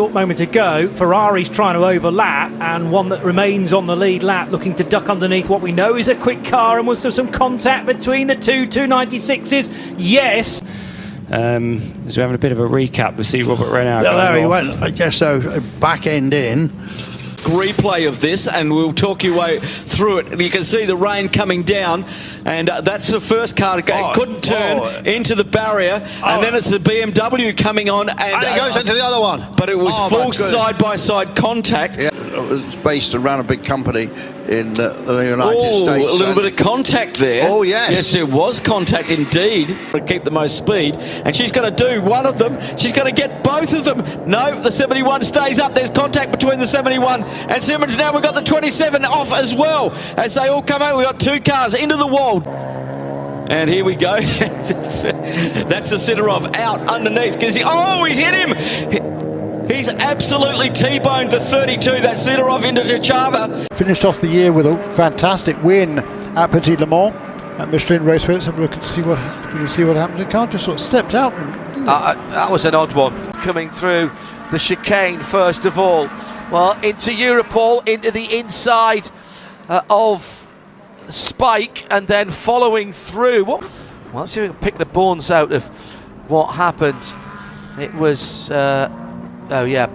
short moment ago, Ferrari's trying to overlap, and one that remains on the lead lap looking to duck underneath what we know is a quick car. And was there some contact between the two 296s? Yes. As we're having a bit of a recap, we see Robert Renard. Yeah, there he went, I guess so, back end in. Replay of this, and we'll talk your way through it. You can see the rain coming down, and that's the first car that couldn't turn into the barrier, and then it's the BMW coming on, and it goes into the other one. But it was full side-by-side contact. Yeah, it was based around a big company in the United States. A little bit of contact there. Oh, yes. Yes, it was contact indeed to keep the most speed, and she's going to do one of them. She's going to get both of them. No, the 71 stays up. There's contact between the 71 and Simmons. Now we've got the 27 off as well. As they all come out, we've got two cars into the wall. And here we go. That's the Sidorov out underneath. He's hit him. He's absolutely T-boned the 32. That's Sidorov into Jachava. Finished off the year with a fantastic win at Petit Le Mans at Michelin Raceway. Let's have a look and see what happened. The car just sort of stepped out. That was an odd one. Coming through the chicane first of all. Well, into Europol, into the inside of Spike, and then following through. Well, let's see if we can pick the bones out of what happened. It was,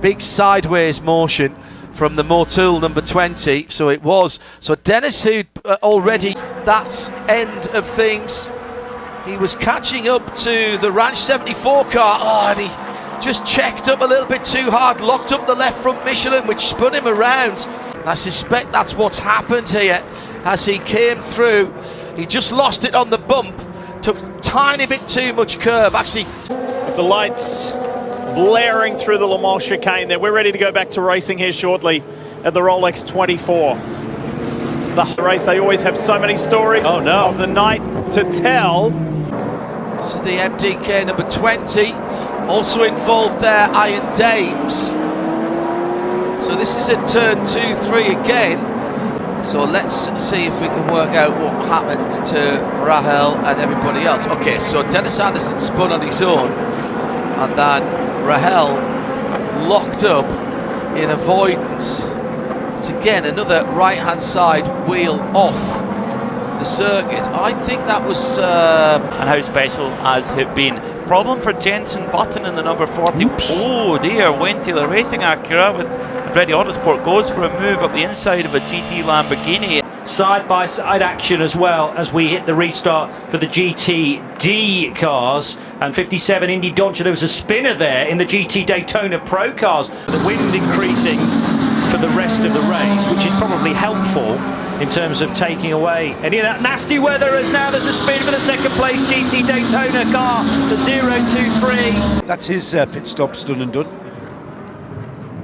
big sideways motion from the Motul number 20. So it was. So Dennis, who already, that's end of things. He was catching up to the Ranch 74 car. And he just checked up a little bit too hard, locked up the left front Michelin, which spun him around. I suspect that's what's happened here as he came through. He just lost it on the bump, took a tiny bit too much curve. Actually, the lights blaring through the Le Mans chicane there. We're ready to go back to racing here shortly at the Rolex 24. The race, they always have so many stories of the night to tell. This is the MDK number 20. Also involved there, Iron Dames. So this is a turn 2-3 again. So let's see if we can work out what happened to Rahel and everybody else. Okay, so Dennis Anderson spun on his own, and then Rahel locked up in avoidance. It's again another right-hand side wheel off the circuit. I think that was... And how special has it been? Problem for Jenson Button in the number 40. Oops. Oh dear, Wayne Taylor Racing Acura with Ready Autosport goes for a move up the inside of a GT Lamborghini. Side-by-side action as well as we hit the restart for the GTD cars. And 57 Indy Doncha, there was a spinner there in the GT Daytona Pro cars. The wind increasing for the rest of the race, which is probably helpful in terms of taking away any of that nasty weather, as now there's a spin for the second place GT Daytona car, the 023. That's his pit stops done and done.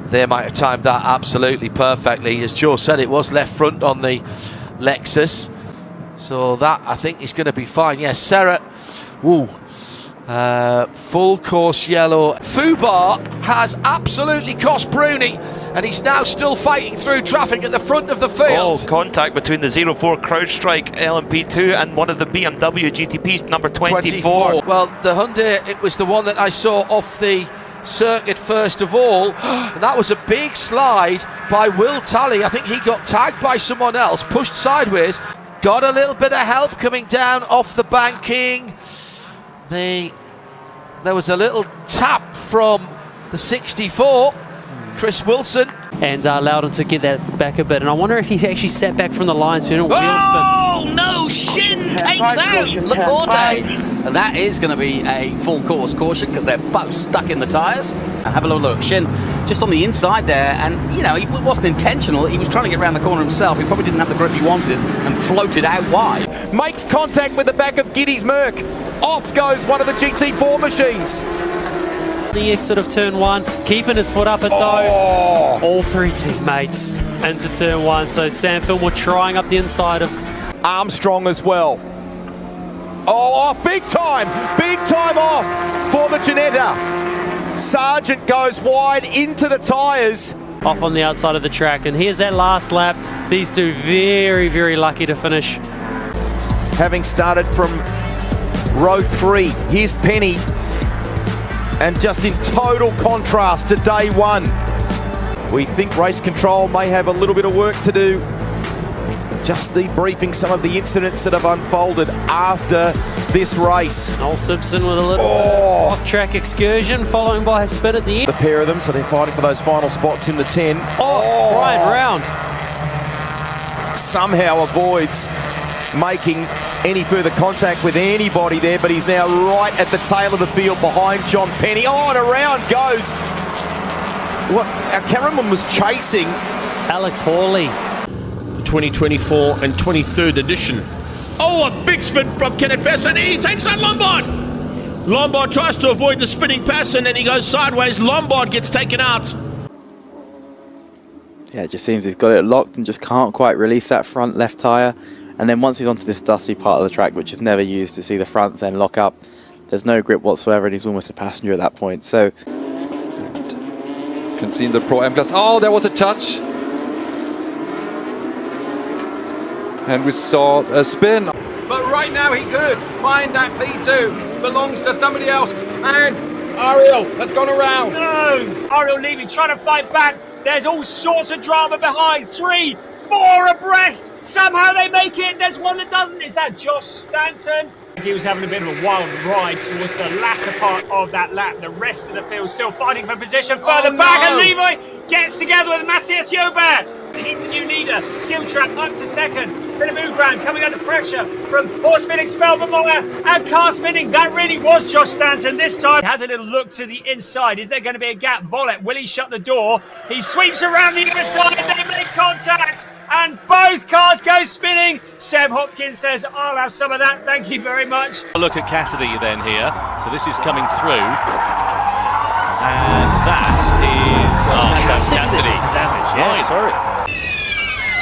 They might have timed that absolutely perfectly. As Joe said, it was left front on the Lexus. So that, I think, is going to be fine. Yes, Sarah, full course yellow. Fubar has absolutely cost Bruni, and he's now still fighting through traffic at the front of the field. Oh, contact between the 04 CrowdStrike LMP2 and one of the BMW GTPs, number 24. Well, the Hyundai, it was the one that I saw off the circuit first of all, and that was a big slide by Will Talley. I think he got tagged by someone else, pushed sideways, got a little bit of help coming down off the banking. There was a little tap from the 64, Chris Wilson, and allowed him to get that back a bit. And I wonder if he actually sat back from the line, so he didn't wheel spin. Oh no! Shin takes out Laporte. And that is going to be a full course caution because they're both stuck in the tyres. And have a little look. Shin just on the inside there, and you know, it wasn't intentional. He was trying to get around the corner himself. He probably didn't have the grip he wanted and floated out wide. Makes contact with the back of Giddy's Merc. Off goes one of the GT4 machines. The exit of turn one, keeping his foot up at though. All three teammates into turn one. So Sam Fillmore trying up the inside of Armstrong as well. Oh, off big time off for the Ginetta. Sargent goes wide into the tyres. Off on the outside of the track, and here's that last lap. These two very, very lucky to finish. Having started from row 3, here's Penny. and just in total contrast to day one. We think race control may have a little bit of work to do. Just debriefing some of the incidents that have unfolded after this race. Noel Simpson with a little off-track excursion, following by a spin at the end. The pair of them, so they're fighting for those final spots in the 10. Brian Round somehow avoids making any further contact with anybody there, but he's now right at the tail of the field behind John Penny. And around goes. What our cameraman was chasing. Alex Hawley. 2024 and 23rd edition. Oh, a big spin from Kenneth Bess, and he takes on Lombard. Lombard tries to avoid the spinning pass, and then he goes sideways. Lombard gets taken out. Yeah, it just seems he's got it locked and just can't quite release that front left tyre. And then once he's onto this dusty part of the track, which is never used to see the fronts end lock up, there's no grip whatsoever, and he's almost a passenger at that point. So, can see in the Pro M class. Oh, there was a touch. And we saw a spin. But right now he could find that P2. Belongs to somebody else. And Ariel has gone around. No! Ariel leaving, trying to fight back. There's all sorts of drama behind. 3, 4 abreast. Somehow they make it. There's one that doesn't. Is that Josh Stanton? He was having a bit of a wild ride towards the latter part of that lap. The rest of the field still fighting for position further back, and Levi gets together with Matthias Jobert. He's the new leader. Giltrap up to second. Philip Ugrand coming under pressure from Horst Felix Felbermeyer and car spinning. That really was Josh Stanton this time. Has a little look to the inside. Is there going to be a gap? Vollett, will he shut the door? He sweeps around the other side. They make contact, and both cars go spinning. Seb Hopkins says, I'll have some of that. Thank you very much. Look at Cassidy then here. So this is coming through. And that is Cassidy. Damage, yeah, sorry.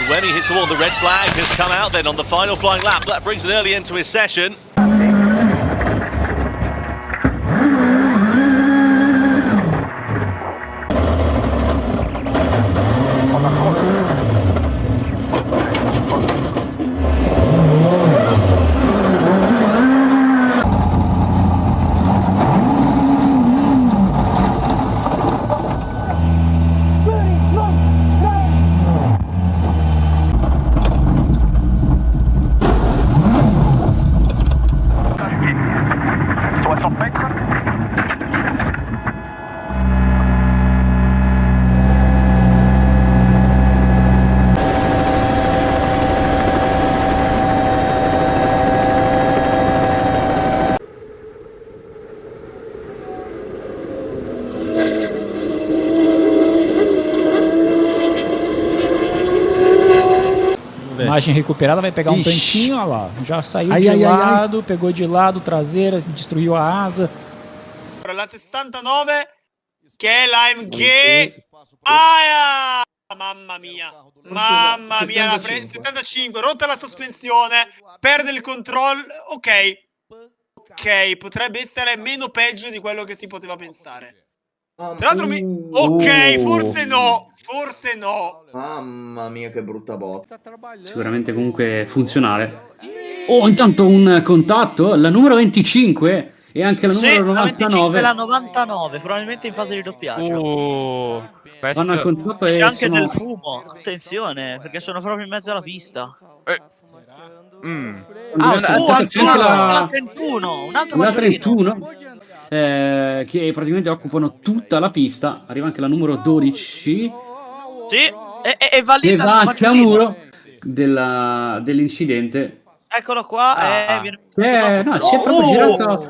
When he hits the wall, the red flag has come out then on the final flying lap. That brings an early end to his session. Imagem recuperada, vai pegar um tantinho, olha lá, já saiu de lado, pegou de lado, traseira, destruiu a asa. La 69 che è la MG. Ah, mamma mia, la 75, rotta la sospensione, perde il controllo. Ok, potrebbe essere meno peggio di quello che si poteva pensare. Tra l'altro forse no. Mamma mia, che brutta botta. Sicuramente comunque funzionale. Oh, intanto un contatto, la numero 25 e anche la numero 99. La 99, probabilmente in fase di doppiaggio. Vanno al contatto e c'è anche sono... del fumo, attenzione, perché sono proprio in mezzo alla pista. La 31, un'altra la 31. Che praticamente occupano tutta la pista. Arriva anche la numero 12. Sì, e va lì che va anche a muro dell'incidente. Eccolo qua. Si è proprio girato.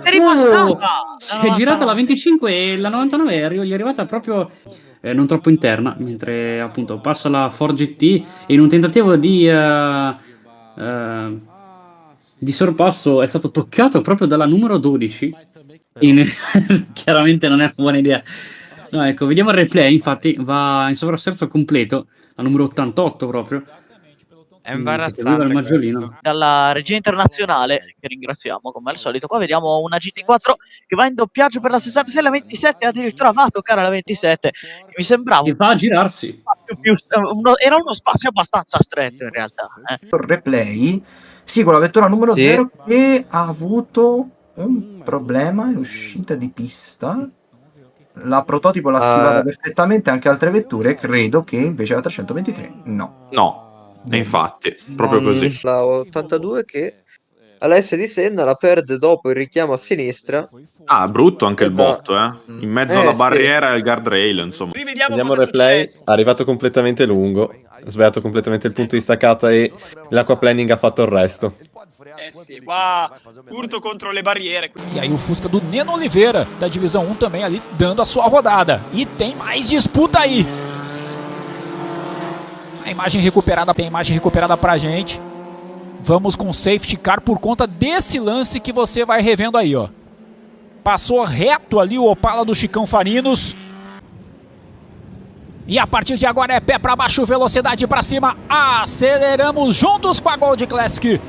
Si è girata la 25 e la 99 gli è arrivata proprio non troppo interna, mentre appunto passa la Ford GT e in un tentativo di sorpasso è stato toccato proprio dalla numero 12. Chiaramente non è una buona idea. No, ecco, vediamo il replay. Infatti va in sovrasterzo completo, la numero 88 proprio. È imbarazzante. Dalla regia internazionale, che ringraziamo come al solito. Qua vediamo una GT4 che va in doppiaggio per la 66, la 27, addirittura va a toccare la 27. Mi sembrava che va a girarsi. Era uno spazio abbastanza stretto in realtà. Il replay, sì, con la vettura numero 0 che ha avuto un problema, è uscita di pista. La prototipo l'ha schivata perfettamente anche altre vetture, credo che invece la 323 no. No, e infatti, proprio così. La 82 che alla S di Senna la perde dopo il richiamo a sinistra. Ah, brutto anche il botto, In mezzo alla sì. barriera e al guardrail, insomma. Vediamo il replay, è arrivato completamente lungo, ha sbagliato completamente il punto di staccata e l'aquaplaning ha fatto il resto. Sì, qua curto contro le barriere. E aí o Fusca do Neno Oliveira, da divisão 1 também ali, dando a sua rodada. E tem mais disputa aí. A imagem recuperada, tem imagem recuperada pra gente. Vamos com safety car por conta desse lance que você vai revendo aí, ó. Passou reto ali o Opala do Chicão Farinos. E a partir de agora é pé pra baixo, velocidade pra cima. Aceleramos juntos com a Gold Classic.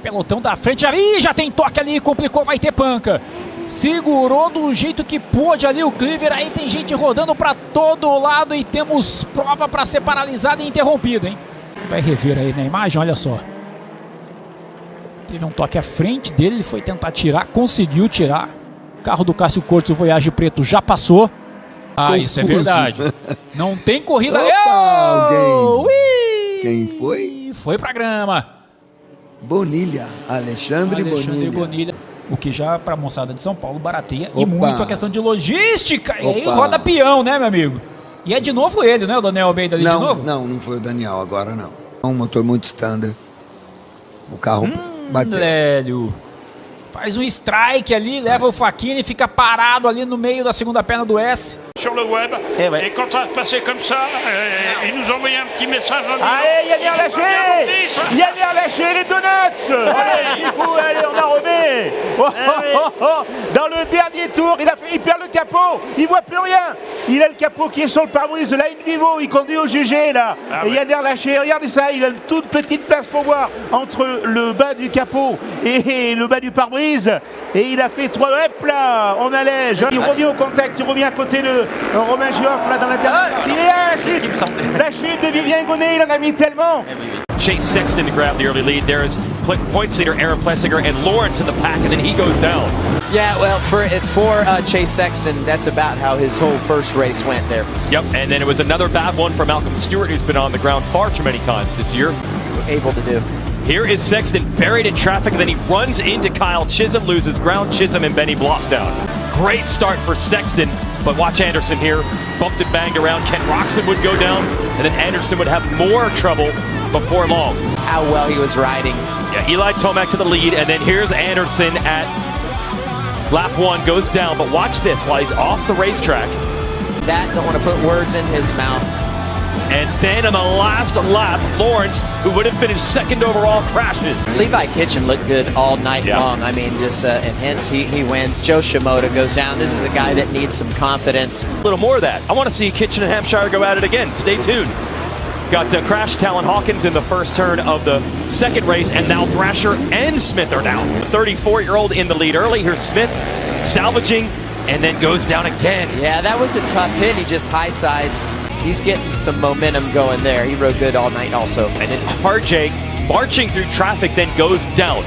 Pelotão da frente ali, já tem toque ali, complicou, vai ter panca. Segurou do jeito que pôde ali o Cleaver, aí tem gente rodando pra todo lado e temos prova pra ser paralisada e interrompida, hein? Você vai rever aí na imagem, olha só. Teve um toque à frente dele, ele foi tentar tirar, conseguiu tirar. O carro do Cássio Cortes, o Voyage preto, já passou. Ah, isso é verdade. Não tem corrida. Opa, quem foi? Foi pra grama. Bonilha, Alexandre Bonilha. O que já pra moçada de São Paulo barateia e muito a questão de logística. E aí roda peão, né, meu amigo? E é de novo ele, né, o Daniel Almeida ali de novo? Não foi o Daniel agora, não. Um motor muito standard. O carro bateu. Lélio. Faz um strike ali, leva o Faquini e fica parado ali no meio da segunda perna do S. Sur le web, et quand ça se passait comme ça, ils nous envoyaient un petit message en disant... Allez, Yannick lâché, Yannick lâché les donuts. Allez, du coup, allez, on a remis. Dans le dernier tour, il perd le capot, il voit plus rien. Il a le capot qui est sur le pare-brise de la In Vivo, il conduit au GG là. Et Yannick lâché, regardez ça, il a une toute petite place pour voir entre le bas du capot et le bas du pare-brise. Et il a fait 3 hop là, on allège. Il revient au contact, il revient à côté de Romain Gioff là dans la dernière. Il est à la chute de Vivien Gonnet, il en a mis tellement. Chase Sexton to grab the early lead. There is points leader Aaron Plessinger and Lawrence in the pack, and then he goes down. Yeah, well, for Chase Sexton, that's about how his whole first race went there. Yep, and then it was another bad one for Malcolm Stewart, who's been on the ground far too many times this year. Able to do. Here is Sexton buried in traffic, and then he runs into Kyle Chisholm, loses ground. Chisholm and Benny Bloss down. Great start for Sexton, but watch Anderson here. Bumped and banged around. Ken Roxon would go down, and then Anderson would have more trouble before long. How well he was riding. Yeah, Eli Tomac to the lead, and then here's Anderson at lap 1, goes down, but watch this while he's off the racetrack. That, don't want to put words in his mouth. And then on the last lap, Lawrence, who would have finished second overall, crashes. Levi Kitchen looked good all night long. I mean, just and hence he wins. Joe Shimoda goes down. This is a guy that needs some confidence. A little more of that. I want to see Kitchen and Hampshire go at it again. Stay tuned. Got Crash Talon Hawkins in the first turn of the second race, and now Thrasher and Smith are down. The 34-year-old in the lead early. Here's Smith salvaging, and then goes down again. Yeah, that was a tough hit. He just high sides. He's getting some momentum going there. He rode good all night also. And then RJ marching through traffic, then goes down.